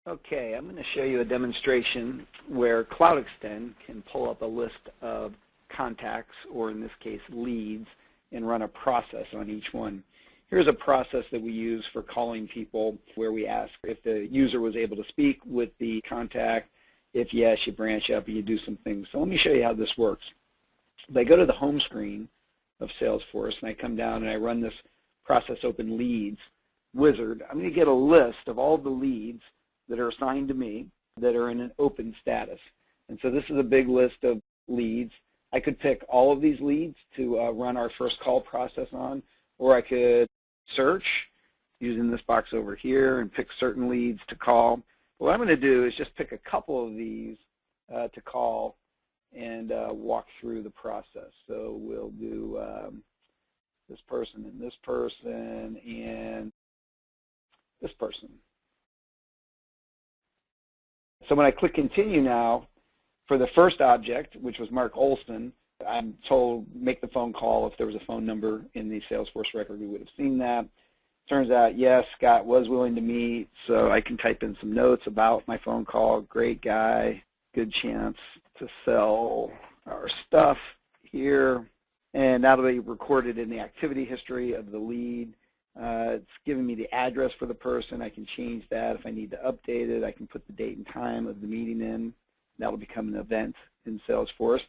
Okay, I'm going to show you a demonstration where Cloud Extend can pull up a list of contacts, or in this case leads, and run a process on each one. Here's a process that we use for calling people, where we ask if the user was able to speak with the contact. If yes, you branch up and you do some things. So let me show you how this works. If I go to the home screen of Salesforce and I come down and I run this process open leads wizard, I'm going to get a list of all the leads that are assigned to me that are in an open status. And so this is a big list of leads. I could pick all of these leads to run our first call process on, or I could search using this box over here and pick certain leads to call. What I'm going to do is just pick a couple of these to call and walk through the process. So we'll do this person and this person and this person. So when I click continue now, for the first object, which was Mark Olson, I'm told make the phone call. If there was a phone number in the Salesforce record, we would have seen that. Turns out, yes, Scott was willing to meet, so I can type in some notes about my phone call. Great guy, good chance to sell our stuff here. And that'll be recorded in the activity history of the lead. It's giving me the address for the person. I can change that. If I need to update it, I can put the date and time of the meeting in. That will become an event in Salesforce.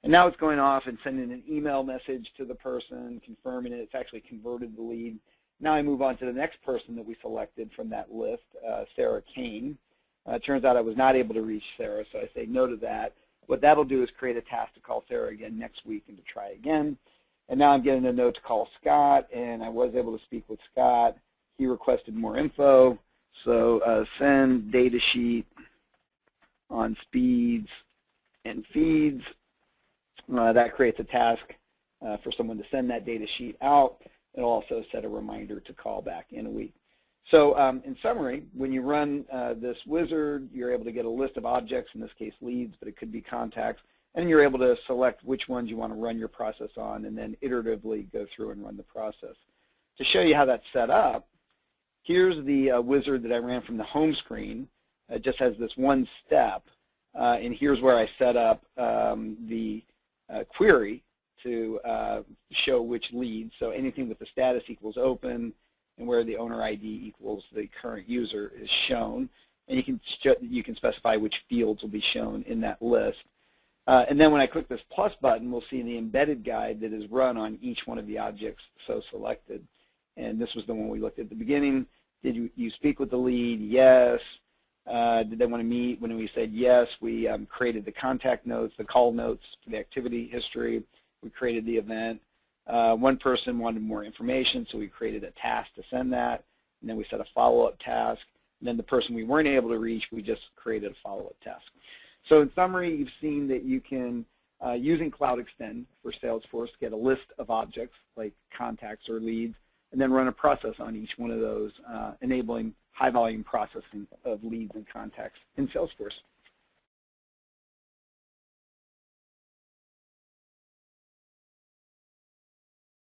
And now it's going off and sending an email message to the person, confirming it. It's actually converted the lead. Now I move on to the next person that we selected from that list, Sarah Kane. It turns out I was not able to reach Sarah, so I say no to that. What that'll do is create a task to call Sarah again next week and to try again. And now I'm getting a note to call Scott, and I was able to speak with Scott. He requested more info, so send data sheet on speeds and feeds. That creates a task for someone to send that data sheet out. It'll also set a reminder to call back in a week. So in summary, when you run this wizard, you're able to get a list of objects, in this case leads, but it could be contacts, and you're able to select which ones you want to run your process on and then iteratively go through and run the process. To show you how that's set up, here's the wizard that I ran from the home screen. It just has this one step, and here's where I set up the query to show which leads. So anything with the status equals open and where the owner ID equals the current user is shown. And you can specify which fields will be shown in that list. And then when I click this plus button, we'll see the embedded guide that is run on each one of the objects so selected. And this was the one we looked at the beginning. Did you speak with the lead? Yes. Did they want to meet? When we said yes, we created the contact notes, the call notes for the activity history. We created the event. One person wanted more information, so we created a task to send that. And then we set a follow-up task. And then the person we weren't able to reach, we just created a follow-up task. So in summary, you've seen that you can, using Cloud Extend for Salesforce, get a list of objects like contacts or leads, and then run a process on each one of those, enabling high-volume processing of leads and contacts in Salesforce.